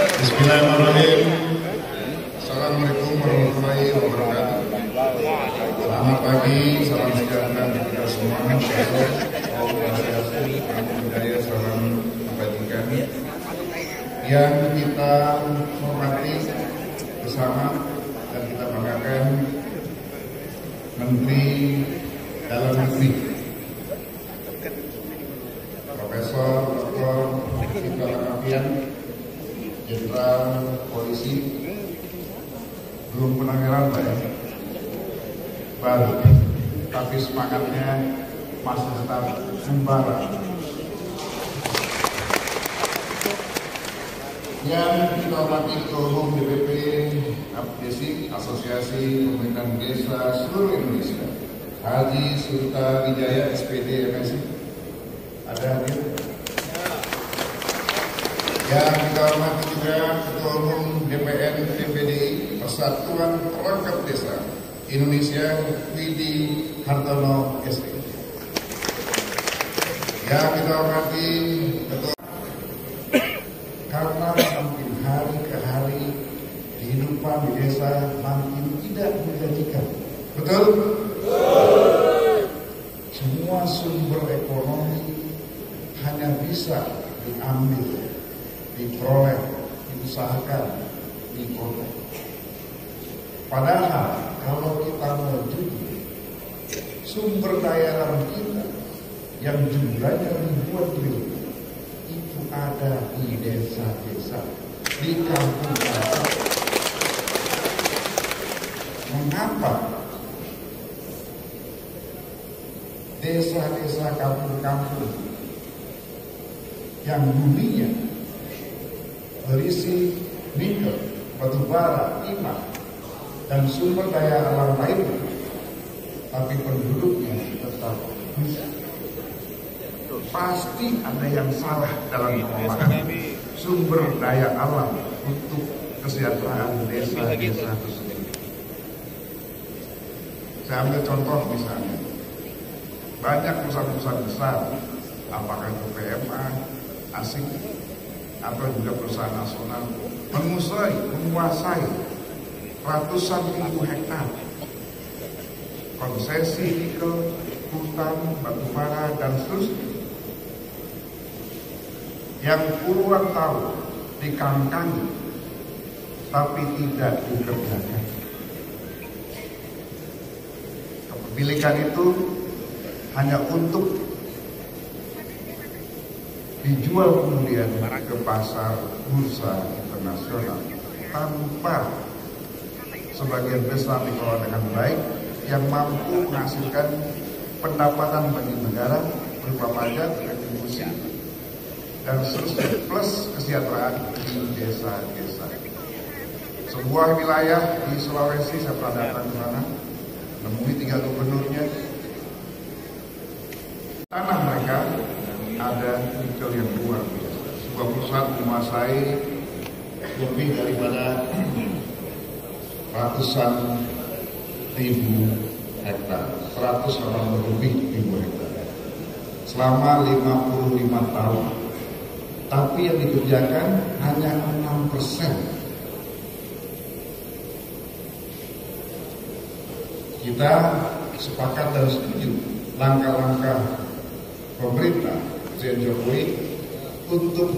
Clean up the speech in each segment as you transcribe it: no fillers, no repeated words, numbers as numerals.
Bismillahirrahmanirrahim. Assalamualaikum warahmatullahi wabarakatuh. Selamat pagi, salam sejahtera untuk kita semua. Salam kebajikan yang kita hormati bersama dan kita banggakan Menteri Dalam Negeri Profesor Dr. Tito Karnavian, Jenderal Polisi. Belum pernah heran Pak ya, baru, tapi semangatnya masih tetap membara. Yang kita hormati Ketua Umum DPP APDESI, Asosiasi Pemerintahan Desa Seluruh Indonesia, Haji Surta Wijaya SPD MSI, ada hadir. Yang kita hormati juga Ketua Umum DPN DPDI Persatuan Perangkat Desa Indonesia Widi Hartono ST. Yang kita hormati Ketua, karena makin hari ke hari kehidupan di desa makin tidak menjanjikan. Betul? Semua sumber ekonomi hanya bisa diambil, diperoleh, diusahakan di kota. Padahal kalau kita mau jujur, sumber daya alam kita yang jumlahnya ribuan triliun itu ada di desa-desa, di kampung-kampung. Mengapa desa-desa kampung-kampung yang buminya berisi nikel, batu bara, timah, dan sumber daya alam lainnya, tapi penduduknya tetap miskin? Pasti ada yang salah dalam pengelolaan sumber daya alam untuk kesejahteraan desa-desa tersebut. Saya ambil contoh misalnya, banyak perusahaan-perusahaan besar, apakah itu PMA, asing, atau juga perusahaan nasional, menguasai ratusan ribu hektar konsesi nikel, hutan, batu bara, dan seterusnya, yang puluhan tahun dikangkangi tapi tidak dikerjakan. Kepemilikan itu hanya untuk dijual kemudian ke pasar bursa internasional tanpa sebagian besar dikelola dengan baik, yang mampu menghasilkan pendapatan bagi negara berupa pajak, retribusi, dan seterusnya, plus kesejahteraan di desa-desa. Sebuah wilayah di Sulawesi, saya pernah datang ke sana, menemui 3 gubernurnya. Tanah mereka ada nikel yang luar biasa. Sebuah perusahaan menguasai lebih daripada ratusan ribu hektar, 180 lebih ribu hektar, selama 55 tahun. Tapi yang dikerjakan hanya 6%. Kita sepakat dan setuju langkah-langkah pemerintah Presiden Jokowi untuk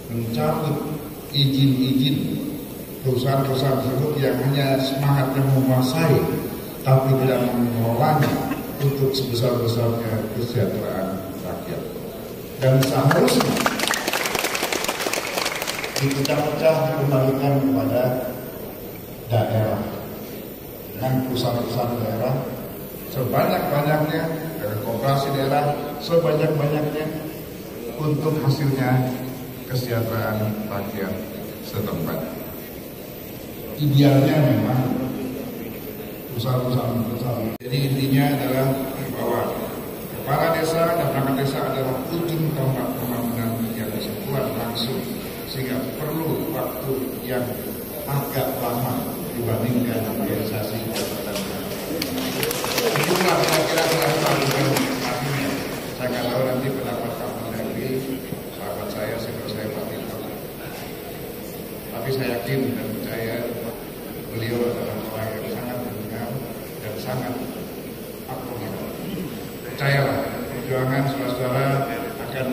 mencabut izin-izin perusahaan-perusahaan tersebut yang hanya semangatnya menguasai tapi tidak mengelolanya untuk sebesar-besarnya kesejahteraan rakyat. Dan seharusnya dipecah-pecah dikembalikan kepada daerah dengan perusahaan-perusahaan daerah sebanyak-banyaknya, dari koperasi daerah sebanyak-banyaknya untuk hasilnya kesejahteraan rakyat setempat. Idealnya memang usaha-usaha. Jadi intinya adalah bahwa kepala desa dan perangkat desa adalah ujung tombak pembangunan yang disebuat langsung, sehingga perlu waktu yang agak lama dibandingkan realisasi jabatan. Itulah kira-kira artinya. Saya nggak tahu nanti pendapat Kapolri, sahabat saya, senior saya Tapi saya yakin dan percaya beliau adalah orang yang sangat mendengar dan sangat akomodatif. Percayalah, perjuangan saudara-saudara akan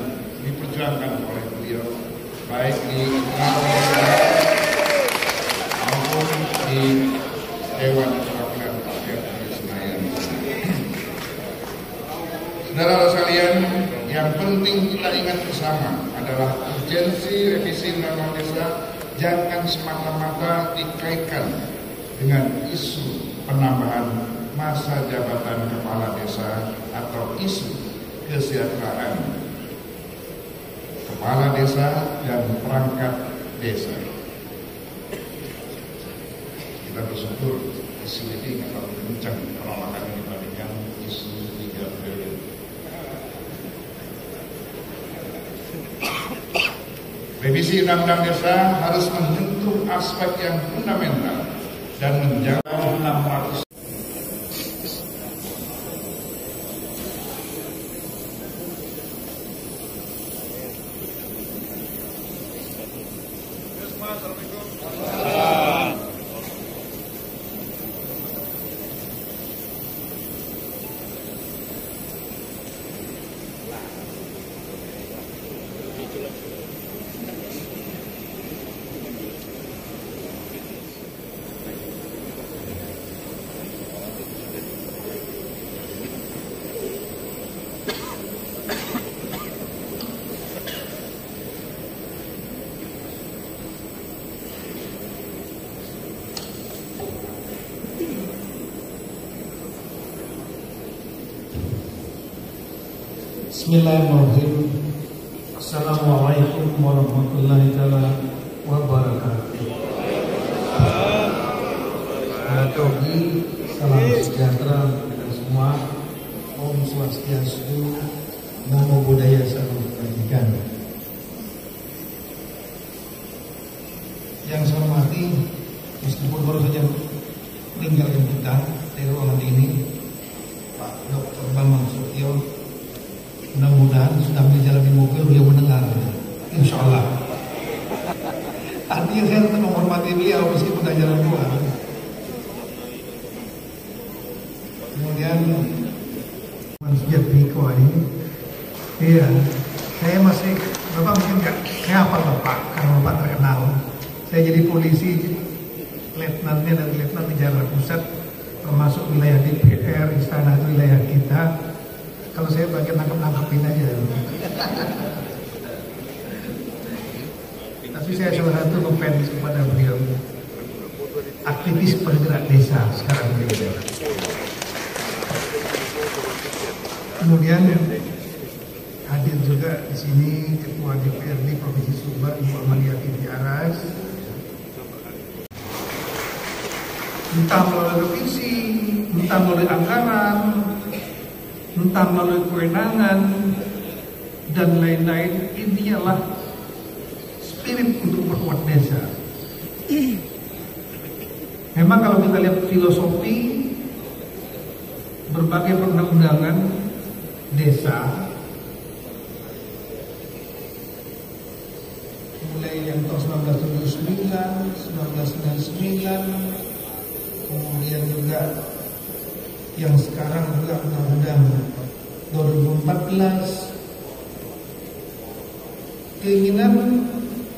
diperjuangkan oleh beliau, baik di internal maupun di Dewan Perwakilan Rakyat di Senayan. Saudara sekalian, yang penting kita ingat bersama adalah urgensi revisi Undang-Undang Desa jangan semata-mata dikaitkan dengan isu penambahan masa jabatan kepala desa atau isu kesejahteraan kepala desa dan perangkat desa. Kita bersyukur isu ini akan kencang penolakan dibandingkan isu 3 periode. Revisi Undang-Undang Desa harus menyentuh aspek yang fundamental dan menjangkau 600. Bismillahirrahmanirrahim. Assalamualaikum warahmatullahi wabarakatuh. Togi, salam sejahtera kita semua. Om Swastiastu, Namo Buddhaya, salam kebajikan. Yang saya hormati, meskipun baru saja meninggalkan kita dari ruangan ini, Pak Dr. Bambang Susatyo, mudah-mudahan sudah berjalan di mobil beliau mendengar, insya Allah. Artinya saya tetap menghormati beliau meskipun sudah jalan keluar. Kemudian Sejak Miko ini, iya, saya masih, Bapak mungkin nggak, saya hafal Bapak karena Bapak terkenal. Saya jadi polisi, letnannya dan letnan di Jakarta Pusat, termasuk wilayah DPR, istana itu wilayah kita. Kalau saya bagian nangkep-nangkepin aja. Tapi saya salah satu ngefans kepada beliau. Aktivis penggerak desa sekarang beliau. Kemudian hadir juga di sini Ketua DPRD Provinsi Sumbar, Ibu Amalia Binti Aras. Entah melalui revisi, entah melalui anggaran, entah melalui kewenangan dan lain-lain, intinya adalah spirit untuk memperkuat desa. Memang kalau kita lihat filosofi berbagai perundang-undangan desa, mulai yang tahun 1979, 1999, kemudian juga yang sekarang juga undang-undang 2014, keinginan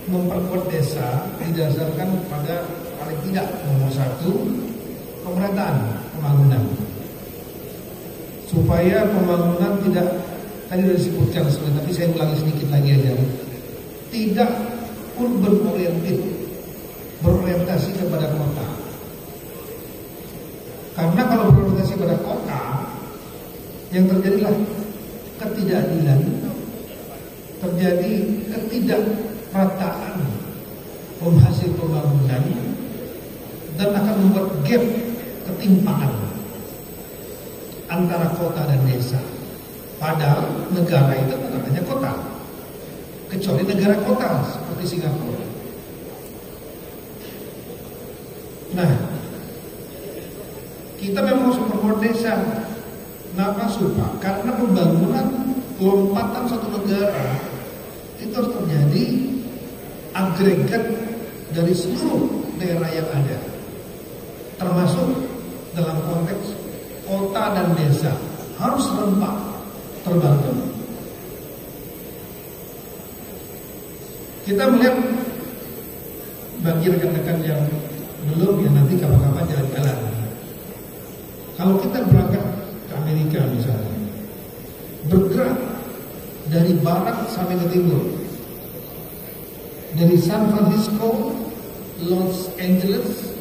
memperkuat desa didasarkan pada paling tidak nomor 1, pemerataan pembangunan, supaya pembangunan tidak, tadi sudah disebutkan sebenarnya, tapi saya ulangi sedikit lagi aja, tidak urban berorientasi kepada kota. Karena kalau berorientasi pada kota, yang terjadilah ketidakadilan, terjadi ketidakmerataan penghasil pembangunan, dan akan membuat gap, ketimpangan antara kota dan desa. Padahal negara itu namanya kota, kecuali negara kota seperti Singapura. Nah, kita memang harus memperkuat desa. Kenapa supaya? Karena pembangunan lompatan satu negara itu harus terjadi agregat dari seluruh daerah yang ada, termasuk dalam konteks kota dan desa, harus serempak terbantu. Kita melihat bagi rekan-rekan yang belum, ya nanti kapan-kapan jalan-jalan. Kalau kita berangkat ke Amerika misalnya, bergerak dari barat sampai ke timur, dari San Francisco, Los Angeles,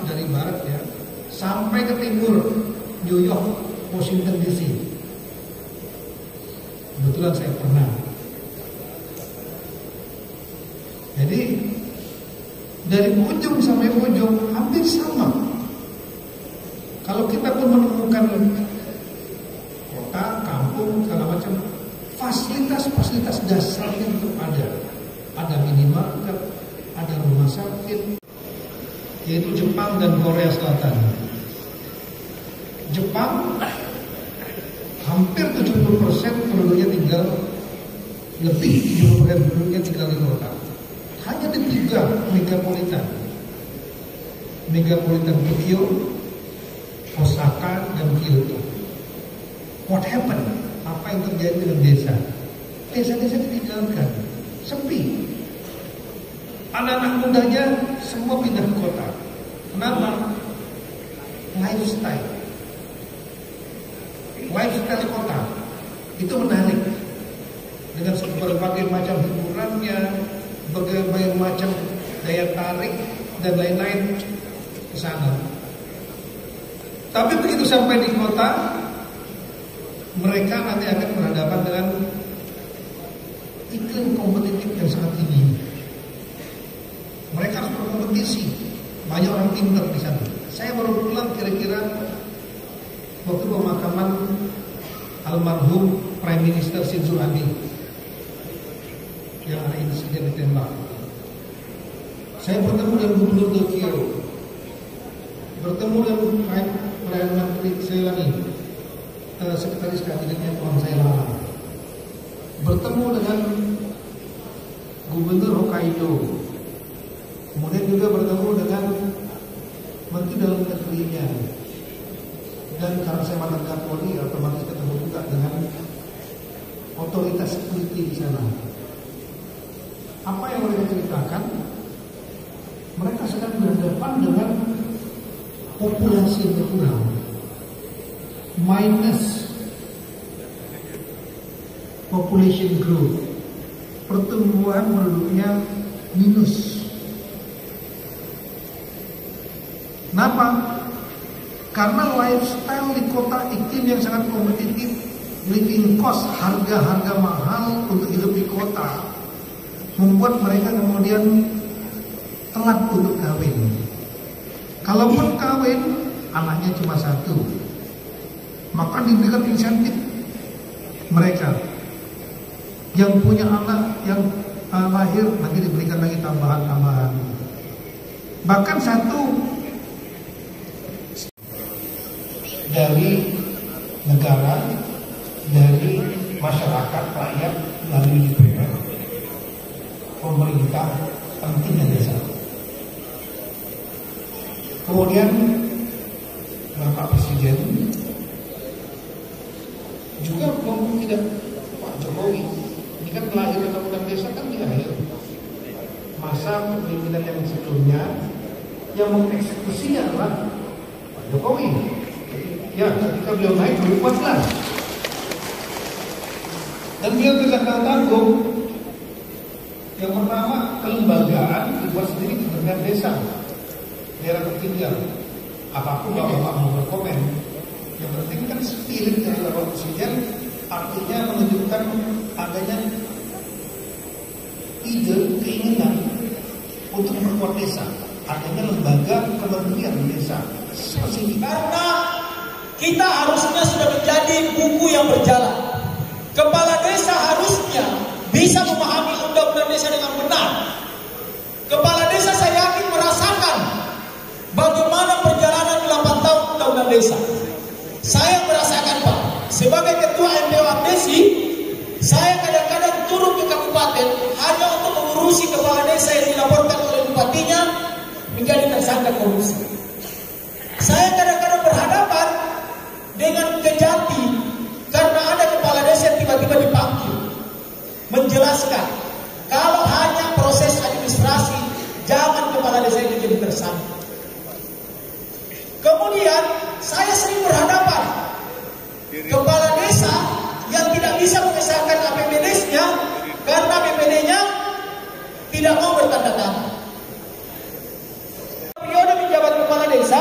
dari barat ya, sampai ke timur, New York, Washington DC. Kebetulan saya pernah. Jadi dari ujung sampai ujung hampir sama. Kalau kita pun menemukan kota, kampung, segala macam, fasilitas dasarnya itu ada. Ada minimarket, ada rumah sakit, yaitu Jepang dan Korea Selatan. Jepang hampir 70% penduduknya tinggal, lebih 70% penduduknya tinggal di kota. Hanya di 3 megapolitan Tokyo, Osaka, dan Kyoto. What happened? Apa yang terjadi dengan desa? Desa-desa ditinggalkan, sepi. Anak-anak mudanya semua pindah ke kota. Kenapa? Lifestyle kota itu menarik dengan berbagai macam hiburannya, berbagai macam daya tarik dan lain-lain ke sana. Tapi begitu sampai di kota, mereka nanti akan berhadapan dengan iklim kompetitif yang sangat tinggi. Mereka harus berkompetisi, banyak orang pintar di sana. Saya baru pulang kira-kira waktu pemakaman almarhum Prime Minister Shinzo Abe yang ada insiden ditembak. Saya bertemu dengan Gubernur Tokyo, bertemu dengan Perdana Menteri Selangi, Sekretaris Kabinetnya Tuan saya Lara, bertemu dengan Gubernur Hokkaido, kemudian juga bertemu dengan Menteri Dalam Negerinya, dan karena saya mantan Kapolri, otomatis ketemu juga dengan otoritas security di sana. Apa yang mereka ceritakan? Mereka sedang berhadapan dengan populasi yang berkurang, minus population growth, pertumbuhan penduduknya minus. Kenapa? Karena lifestyle di kota, iklim yang sangat kompetitif, living cost, harga-harga mahal untuk hidup di kota, membuat mereka kemudian telat untuk kawin. Kalaupun kawin, anaknya cuma 1, maka diberikan insentif mereka. Yang punya anak yang lahir nanti diberikan lagi tambahan-tambahan. Bahkan satu dari negara, dari masyarakat, rakyat, melalui DPR, pemerintah, pentingnya desa. Kemudian Bapak Presiden juga ngomong tidak, Pak Jokowi ini kan lahir undang-undang desa kan di akhir masa kepemimpinan yang sebelumnya, yang mengeksekusinya adalah Pak Jokowi. Ya, ketika beliau naik 2014 dan beliau tidak tanggung. Yang pertama, kelembagaan dibuat sendiri Kementerian Desa, daerah tertinggal. Apapun Bapak mau berkomen, yang penting kan spirit dari Bapak Presiden, artinya menunjukkan adanya ide, keinginan untuk memperkuat desa, adanya lembaga kementerian desa spesifik. Karena kita harusnya sudah menjadi buku yang berjalan. Kepala desa harusnya bisa memahami undang-undang desa dengan benar. Kepala desa saya yakin merasakan bagaimana perjalanan 8 tahun undang-undang desa. Saya merasakan, Pak, sebagai ketua MPO Abdesi, saya kadang-kadang turun ke kabupaten hanya untuk mengurusi kepala desa yang dilaporkan bupatinya menjadi tersangka korupsi. Saya kadang-kadang berhadapan dengan Kejati karena ada kepala desa yang tiba-tiba dipanggil menjelaskan kalau hanya proses administrasi, jangan kepala desa itu jadi tersangka. Kemudian saya sering berhadapan kepala desa yang tidak bisa mengesahkan APBD-nya karena BPD-nya tidak mau bertanda tangan. Periode menjabat kepala desa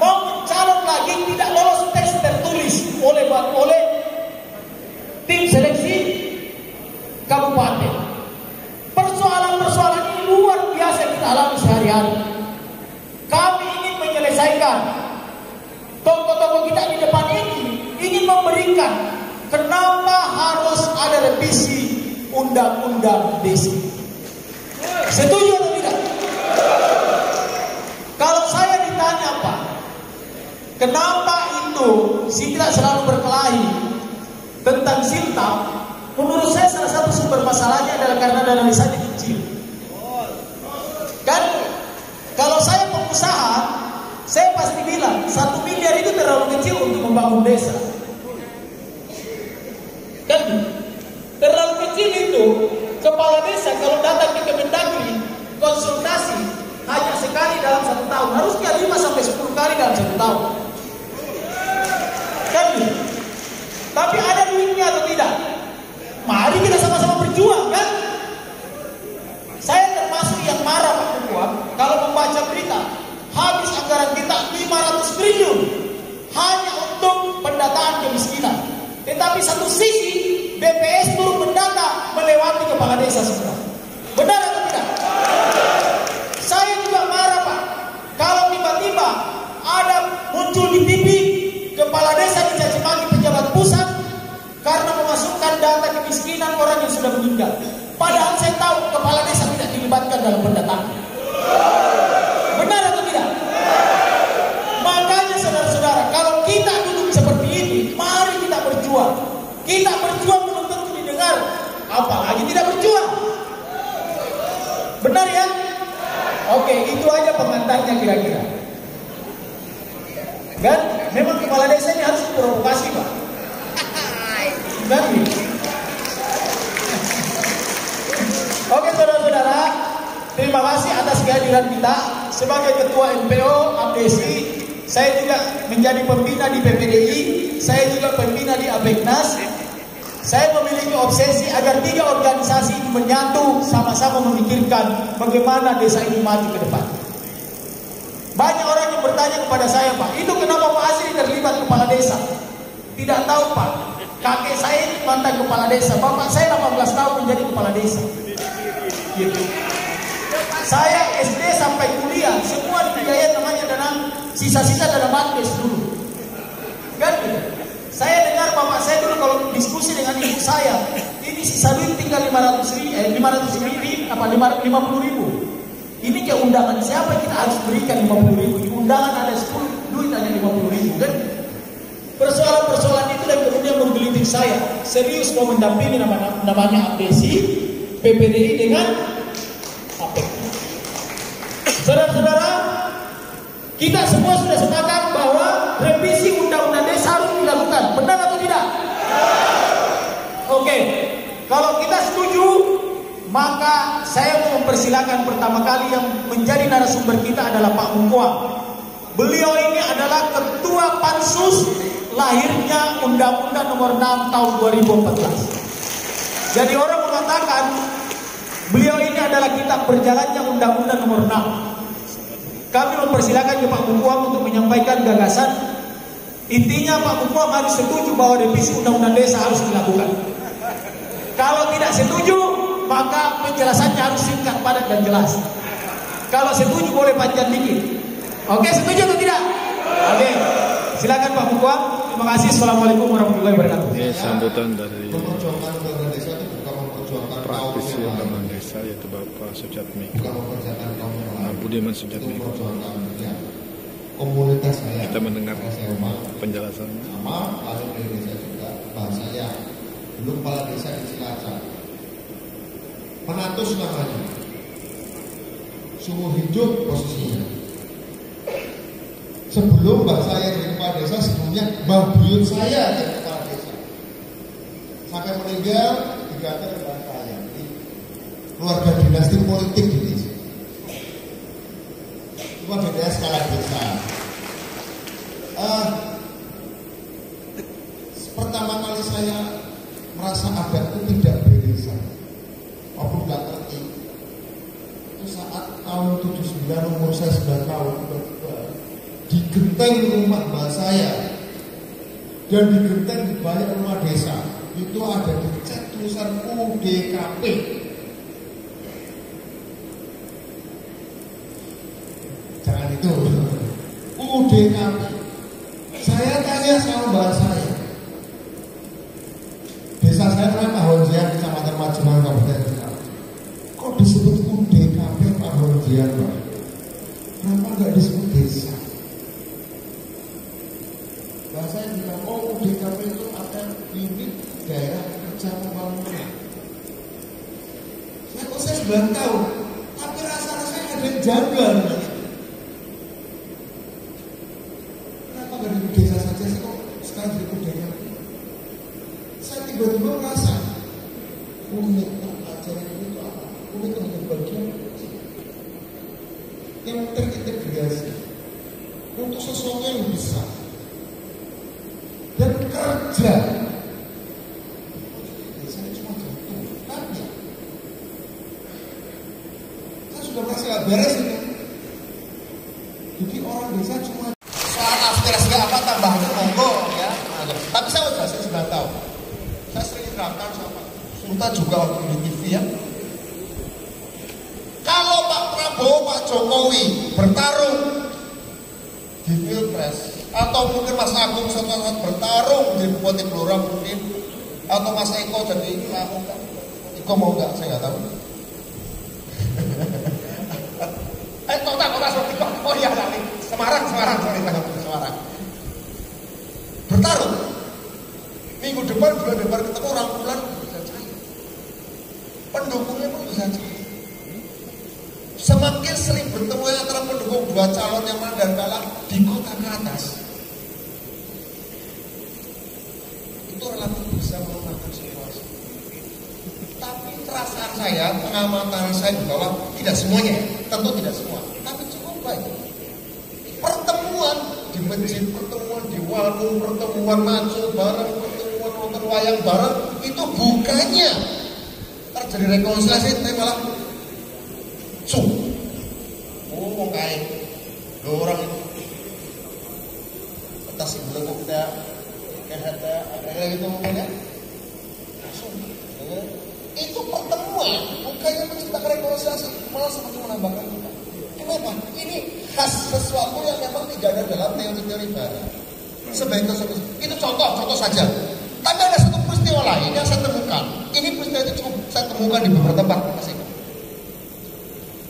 mau mencalon lagi tidak lolos tes tertulis oleh tim seleksi kabupaten. Persoalan-persoalan ini luar biasa kita alami sehari-hari. Kami ingin menyelesaikan, tokoh-tokoh kita di depan ini ingin memberikan kenapa harus ada revisi undang-undang desa. Setuju atau tidak? Kalau saya ditanya Pak, kenapa itu tidak selalu berkelahi tentang Sinta? Menurut saya salah satu sumber masalahnya adalah karena dana desanya kecil. Kan? Kalau saya pengusaha, saya pasti bilang 1 miliar itu terlalu kecil untuk membangun desa. Kan? Terlalu kecil itu. Kepala desa kalau datang ke Kemendagri konsultasi hanya sekali dalam 1 tahun. Harusnya 5-10 kali dalam 1 tahun. Kan? Tapi ada duitnya atau tidak? Mari kita sama-sama berjuang, kan? Saya termasuk yang marah Pak Ketua kalau membaca berita habis anggaran kita 500 triliun hanya untuk pendataan kemiskinan. Tetapi satu sisi BPS turun mendata melewati kepala desa semua. Benar atau tidak? Saya juga marah Pak kalau tiba-tiba ada muncul di TV kepala desa dicaci maki pejabat pusat karena memasukkan data kemiskinan orang yang sudah meninggal. Padahal saya tahu kepala desa tidak dilibatkan dalam pendataan. Benar atau tidak? Makanya saudara-saudara, kalau kita duduk seperti ini, mari kita berjuang. Kita berjuang belum tentu didengar, apalagi tidak berjuang. Benar ya? Oke, itu aja pengantarnya kira-kira. Kan? Memang kepala desa ini harus diprovokasi Pak. Kan? Oke saudara-saudara, terima kasih atas kehadiran kita. Sebagai Ketua MPO APSI, saya juga menjadi pembina di PPDI, saya juga pembina di APEKNAS. Saya memiliki obsesi agar 3 organisasi ini menyatu, sama-sama memikirkan bagaimana desa ini maju ke depan. Banyak orang yang bertanya kepada saya, Pak, itu kenapa Pak Asri terlibat kepala desa? Tidak tahu Pak, kakek saya ini mantan kepala desa, bapak saya 18 tahun menjadi kepala desa. Gitu. Saya SD sampai kuliah semua dibiayain namanya dana sisa-sisa dana bandes dulu. Kan? Saya dengar bapak saya dulu kalau diskusi dengan ibu saya, ini sisa duit tinggal 50.000. Ini ke undangan siapa kita harus berikan 50.000? Di undangan ada 10 duit hanya 50.000 kan? Persoalan-persoalan itu dan kemudian menggelitik saya serius mau mendampingi namanya APSI, PPDI dengan APEK. Saudara-saudara, kita semua sudah sepakat bahwa revisi undang-undang desa harus dilakukan. Benar atau tidak? Oke, kalau kita setuju, maka saya mau mempersilakan pertama kali yang menjadi narasumber kita adalah Pak Mungkuang. Beliau ini adalah Ketua Pansus lahirnya Undang-Undang Nomor 6 Tahun 2014. Jadi orang mengatakan beliau ini adalah kitab berjalannya Undang-Undang Nomor 6. Kami mempersilakan ke Pak Mungkuang untuk menyampaikan gagasan. Intinya Pak Mungkuang harus setuju bahwa revisi Undang-Undang Desa harus dilakukan. Kalau tidak setuju, maka penjelasannya harus singkat, padat dan jelas. Kalau setuju boleh panjang dikit. Oke, setuju atau tidak? Oke, silakan Pak Mungkuang. Terima kasih. Assalamualaikum warahmatullahi wabarakatuh. Ini sambutan dari memperjuangkan undang-undang desa itu bukan memperjuangkan praktisi undang-undang desa, yaitu Bapak Sujatmiko, bukan memperjuangkan kaum yang lain. Budiman Itu Sujatmiko. memperjuangkan ya, komunitas saya. Kita mendengar saya rumah penjelasannya. sama lalu di desa juga bahasa saya dulu kepala desa di Cilacap. Penatus namanya. seumur hidup posisinya. Sebelum mbak saya jadi kepala desa, sebelumnya mbak buyut saya jadi kepala desa. Sampai meninggal diganti oleh saya. Keluarga dinasti politik di desa. Cuma bedanya skala desa. Pertama kali saya merasa ada ketidakberesan, aku nggak ngerti. Itu saat tahun 79, umur saya 9 tahun, di genteng rumah mbak saya dan di genteng di banyak rumah desa itu ada dicat tulisan UDKP. Jangan itu UDKP. Saya tanya sama mbak saya, desa saya namanya Honjian, Kecamatan Majenang, Kabupaten Cirebon. Kok disebut UDKP Pak Honjian, Pak? Kenapa nggak disebut desa? Mbak saya bilang, oh UDKP itu ada unit daerah kerja pembangunan. Saya 9 tahun, tapi rasa-rasanya ada yang janggal. Kenapa nggak disebut desa saja sih, kok sekarang disebut UDKP? Saya tiba-tiba merasa unik ajaran itu apa? Unik untuk bagian yang terintegrasi untuk sesuatu yang besar dan kerja. Saya cuma jatuh tanya. Saya sudah merasa gak beres ini. Jadi orang desa cuma soal aspirasi apa tambahnya monggo ya. Tapi saya udah 9 tahun. Saya sering terangkan sama Sultan juga waktu di TV ya. Kalau Pak Prabowo, Pak Jokowi bertarung di Pilpres, atau mungkin Mas Agung saat bertarung di Bupati Blora mungkin, atau Mas Eko jadi Eko mau nggak? Saya nggak tahu. Kota seperti Eko. Oh iya, Semarang, Semarang. Bertarung. Minggu depan, bulan depan ketemu orang bulan bisa cair. Pendukungnya pun bisa cair. Semakin sering bertemu antara pendukung dua calon yang menang dan kalah di kota ke atas, itu relatif bisa memenangkan situasi. Tapi perasaan saya, pengamatan saya di bawah, tidak semuanya, tentu tidak semua, tapi cukup baik. Pertemuan di masjid, pertemuan di warung, pertemuan maju bareng, pertemuan nonton wayang bareng, itu bukannya terjadi rekonsiliasi, tapi malah mau kain orang itu atas belum kita ada gitu ngomongnya langsung itu pertemuan bukannya menciptakan rekonsiliasi, malah semakin menambahkan kita. Kenapa? Ini khas sesuatu yang memang tidak ada dalam teori-teori barat. Sebagai itu contoh saja. Tapi ada satu peristiwa lain yang saya temukan. Ini peristiwa itu cukup saya temukan di beberapa tempat.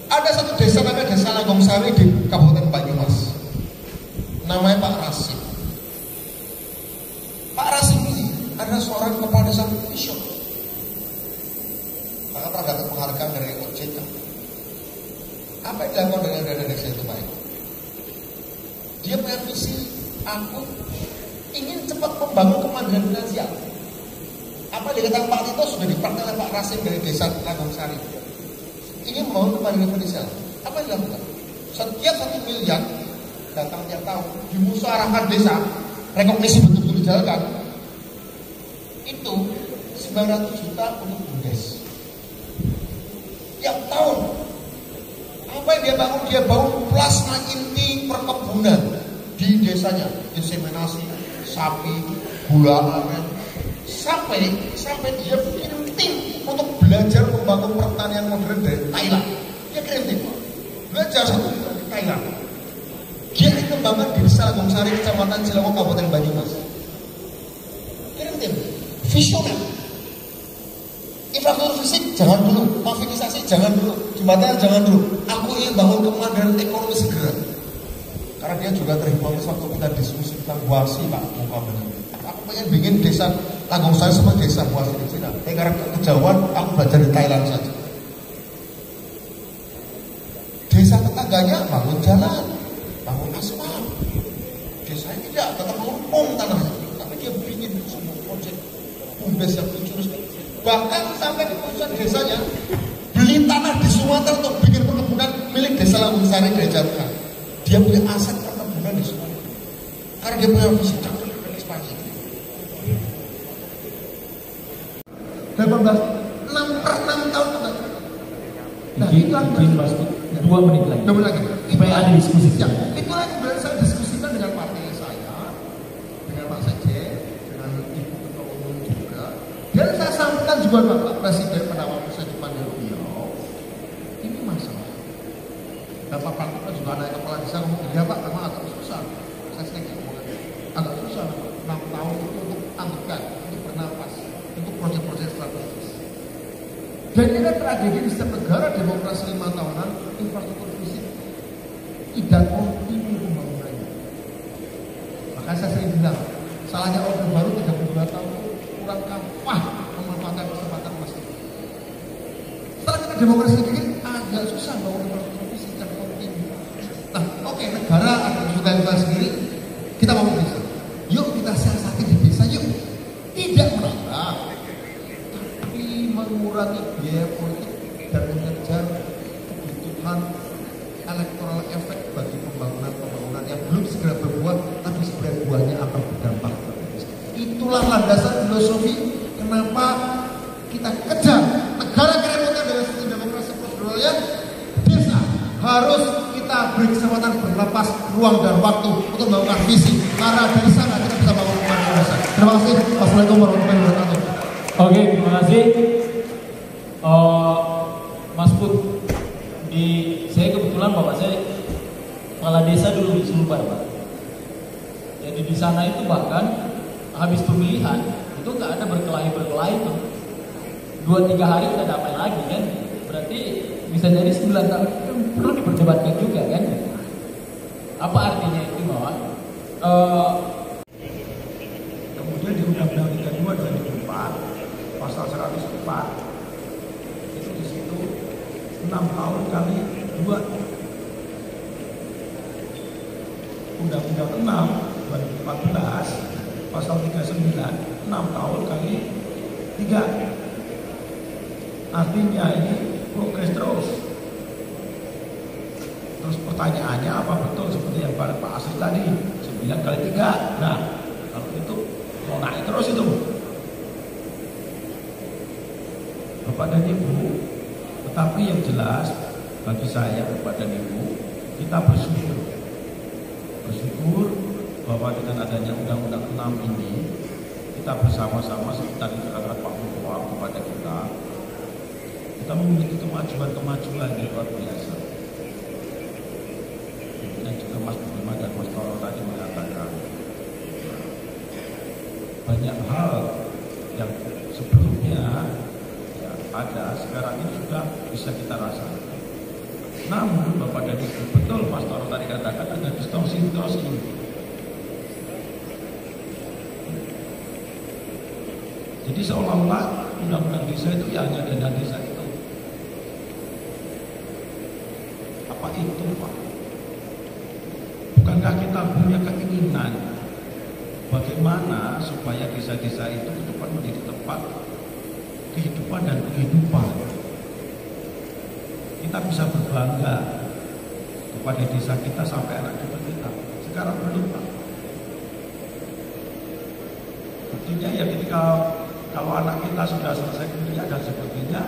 Ada satu desa namanya Desa Langgong Sari di Kabupaten Banyumas. Namanya Pak Rasim. Pak Rasim ini adalah seorang kepala desa vision. Maka pernah dapat penghargaan dari OJK. Apa yang dilakukan dengan dana desa itu baik? Dia punya visi, aku ingin cepat membangun kemandirian finansial. Apa yang dikatakan Pak Tito sudah dipraktikkan oleh Pak Rasim dari Desa Langgong Sari. Ini membangun kemandirian finansial. Apa yang dilakukan? Setiap 1 miliar datang tiap tahun dimusyawarahkan desa, rekognisi betul-betul dijalankan. Itu 900 juta untuk BUMDes. Tiap tahun. Apa yang dia bangun? Dia bangun plasma inti perkebunan di desanya, inseminasi sapi, gula aren, sampai dia bikin tim untuk belajar membangun pertanian modern dari Thailand. Dia kirim tim belajar satu di Thailand. Dia dikembangkan di Desa Langgong Sari, Kecamatan Cilangkap, Kabupaten Banyumas. Kirim tim visioner. Infrastruktur fisik jangan dulu, mobilisasi jangan dulu, jembatan jangan dulu. Aku ingin bangun kemandirian ekonomi segera. Karena dia juga terhipnotis waktu kita diskusi tentang buasi Pak Muhammad. Aku pengen bikin desa Langgong Sari sama desa buasi di Cina. Karena kejauhan aku belajar di Thailand saja. desa tetangganya bangun jalan, bangun aspal. Desa ini tidak tetap melempung tanahnya, tapi dia bikin semua proyek bumdes yang lucu. Bahkan sampai di pusat desanya beli tanah di Sumatera untuk bikin perkebunan milik desa Lambung Sari Gereja. Dia punya aset perkebunan di Sumatera karena dia punya visi dan ekspansi. 18, 6 tahun sudah. Nah, izin Mas, 2 menit lagi. 2 menit lagi. Supaya ada diskusi. Ya, itulah yang berarti saya diskusikan dengan partai saya, dengan Pak Sekjen, dengan Ibu Ketua Umum juga. Dan saya sampaikan juga Bapak Presiden pada waktu saya dipanggil beliau. Ini masalah. Dan Pak Pratikno juga ada kepala desa ngomong, ya Pak, memang agak susah. Saya sering ngomong, agak susah 6 tahun itu untuk angkat, untuk bernapas, untuk proyek-proyek strategis. Dan ini tragedi di setiap negara demokrasi 5 tahunan, infrastruktur fisik tidak kontinu pembangunannya. Makanya saya sering bilang, salahnya Orde Baru 32 tahun kurang kapah memanfaatkan kesempatan emas itu. Setelah kita demokrasi ini agak susah bangun infrastruktur fisik secara kontinu. Nah, oke, negara ada kesulitan sendiri, kita mau desa. Yuk kita siasati di desa, yuk. Tidak menambah, tapi mengurangi biaya politik dan mengejar kebutuhan elektoral efek bagi pembangunan yang belum segera berbuah, tapi sebenarnya buahnya akan berdampak. Itulah landasan filosofi kenapa kita kejar negara kerepotan dengan sistem demokrasi proseduralnya. Desa harus kita beri kesempatan berlepas ruang dan waktu untuk melakukan visi, karena dari sana kita bisa bangun kembali desa. Terima kasih. Wassalamualaikum warahmatullahi wabarakatuh. Oke, terima kasih. Mas Put, saya kebetulan bapak saya kepala desa dulu di Sumbar, Pak. Jadi di sana itu bahkan habis pemilihan itu nggak ada berkelahi tuh. 2-3 hari udah damai lagi kan. Berarti bisa jadi 9 tahun perlu diperdebatkan juga kan. Apa artinya itu bahwa Kemudian di Undang-Undang 32 2004 pasal 104 itu di situ 6 tahun kali 2. Undang-Undang 6 2014 pasal 39 6 tahun kali 3. Artinya ini progres terus. Terus pertanyaannya apa betul seperti yang Pak Asri tadi 9 kali 3. Nah, kalau itu mau naik terus itu. Bapak dan Ibu, tetapi yang jelas bagi saya, Bapak dan Ibu, kita bersyukur bahwa dengan adanya Undang-Undang 6 ini kita bersama-sama seperti tadi dikatakan Pak Ketua kepada kita memiliki kemajuan yang luar biasa. Dan juga Mas Budiman dan Mas Toro tadi mengatakan banyak hal yang sebelumnya ya, ada, sekarang ini sudah bisa kita rasakan. Namun Bapak dan Ibu, betul Mas Toro tadi katakan ada distorsi-distorsi. Jadi seolah-olah undang-undang desa itu ya hanya dana desa itu. Apa itu Pak? Bukankah kita punya keinginan bagaimana supaya desa-desa itu ke depan menjadi tempat kehidupan dan penghidupan? Kita bisa berbangga kepada desa kita sampai anak cucu kita. Sekarang belum Pak. Buktinya ya ketika kalau anak kita sudah selesai kuliah dan sebagainya,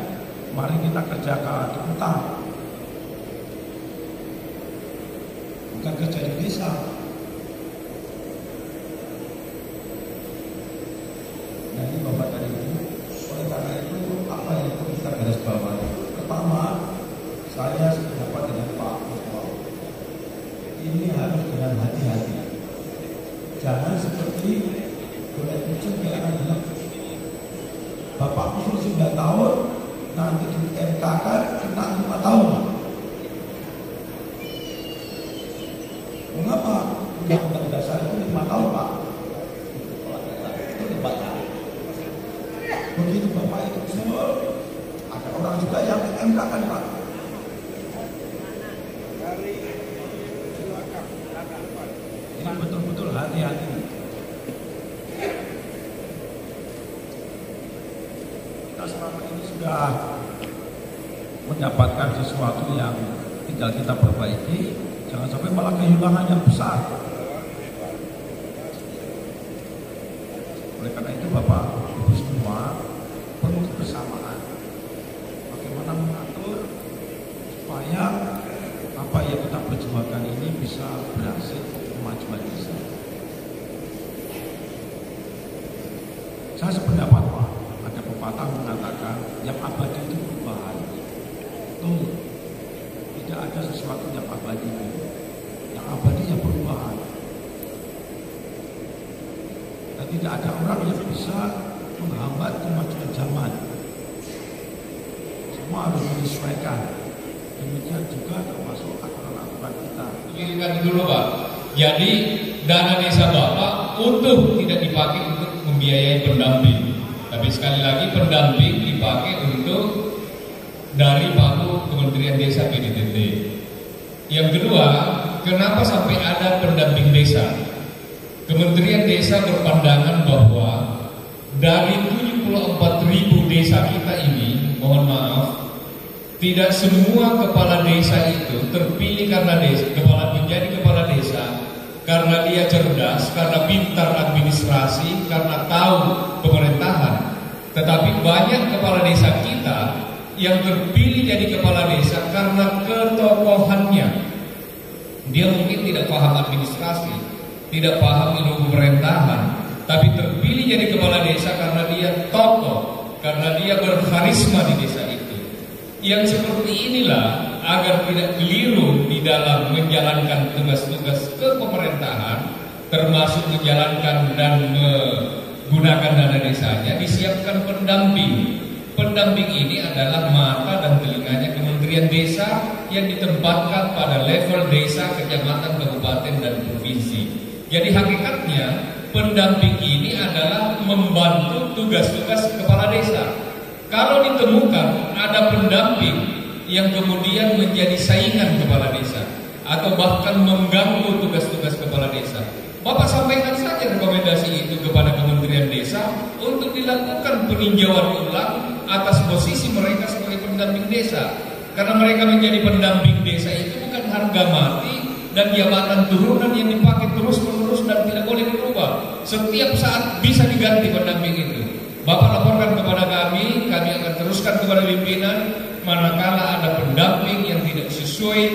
mari kita kerja ke kota, bukan kerja di desa. Nah ini Bapak dan Ibu, oleh karena itu apa yang perlu kita garis bawahi? Pertama, saya sependapat dengan Pak Ketua. Ini harus dengan hati-hati. Jangan seperti boleh kucing kayak anak bilang, Bapak usul 9 tahun, nanti di MK kan kena 5 tahun. Mengapa? Undang-undang dasar itu 5 tahun Pak. Itu dibaca. Begitu Bapak itu usul, ada orang juga yang MK kan Pak. hati-hati. Kita selama ini sudah mendapatkan sesuatu yang tinggal kita perbaiki, jangan sampai malah kehilangan yang besar. Oleh karena itu Bapak Ibu semua perlu kebersamaan. Bagaimana mengatur supaya apa yang kita perjuangkan ini bisa berhasil kemajuan desa. Saya sependapat Pak, ada pepatah mengatakan yang abadi itu perubahan. Tidak ada sesuatu yang abadi. Yang abadi yang perubahan. Dan tidak ada orang yang bisa menghambat kemajuan zaman. Semua harus menyesuaikan. Demikian juga termasuk aturan-aturan kita. Pilihkan dulu Pak. Jadi dana desa Bapak utuh tidak dipakai untuk membiayai pendamping. Tapi sekali lagi pendamping dipakai untuk dari paku Kementerian Desa PDTT. Yang kedua, kenapa sampai ada pendamping desa? Kementerian Desa berpandangan bahwa dari 74.000 desa kita ini, mohon maaf, tidak semua kepala desa itu terpilih karena menjadi kepala desa karena dia cerdas, karena pintar administrasi, karena tahu pemerintahan. Tetapi banyak kepala desa kita yang terpilih jadi kepala desa karena ketokohannya. Dia mungkin tidak paham administrasi, tidak paham ilmu pemerintahan, tapi terpilih jadi kepala desa karena dia tokoh, karena dia berkarisma di desa itu. Yang seperti inilah agar tidak keliru di dalam menjalankan tugas-tugas kepemerintahan, termasuk menjalankan dan menggunakan dana desanya, disiapkan pendamping. Pendamping ini adalah mata dan telinganya Kementerian Desa yang ditempatkan pada level desa, kecamatan, kabupaten, dan provinsi. Jadi hakikatnya pendamping ini adalah membantu tugas-tugas kepala desa. Kalau ditemukan ada pendamping yang kemudian menjadi saingan kepala desa atau bahkan mengganggu tugas-tugas kepala desa, Bapak sampaikan saja rekomendasi itu kepada Kementerian Desa untuk dilakukan peninjauan ulang atas posisi mereka sebagai pendamping desa. Karena mereka menjadi pendamping desa itu bukan harga mati dan jabatan turunan yang dipakai terus-menerus dan tidak boleh berubah. Setiap saat bisa diganti pendamping itu. Bapak laporkan kepada kami akan teruskan kepada pimpinan manakala ada pendamping yang tidak sesuai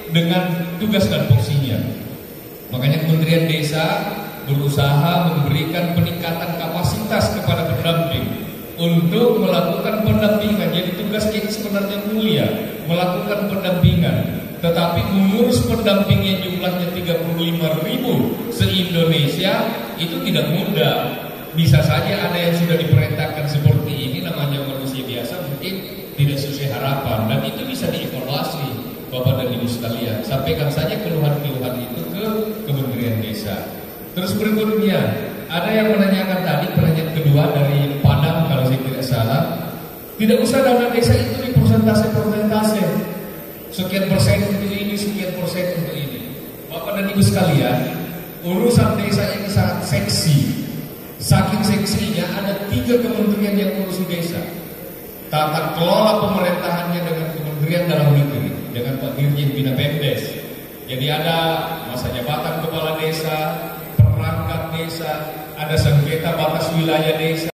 dengan tugas dan fungsinya. Makanya Kementerian Desa berusaha memberikan peningkatan kapasitas kepada pendamping untuk melakukan pendampingan. Jadi tugasnya ini sebenarnya mulia, melakukan pendampingan. Tetapi mengurus pendamping yang jumlahnya 35.000 se-Indonesia itu tidak mudah. Bisa saja ada yang sudah diperintahkan seperti ini, namanya manusia biasa, mungkin tidak sesuai harapan. Dan itu bisa dievaluasi Bapak dan Ibu sekalian. Sampaikan saja keluhan-keluhan itu ke Kementerian Desa. Terus berikutnya, ada yang menanyakan tadi, pertanyaan kedua dari Padang kalau saya tidak salah. Tidak usah dana desa itu di persentase. Sekian persen untuk ini, sekian persen untuk ini. Bapak dan Ibu sekalian, urusan desa ini sangat seksi. Saking seksinya ada 3 kementerian yang ngurusi desa. Tata kelola pemerintahannya dengan Kementerian Dalam Negeri, dengan Pak Dirjen Bina Pemdes. Jadi ada masa jabatan kepala desa, perangkat desa, ada sengketa batas wilayah desa.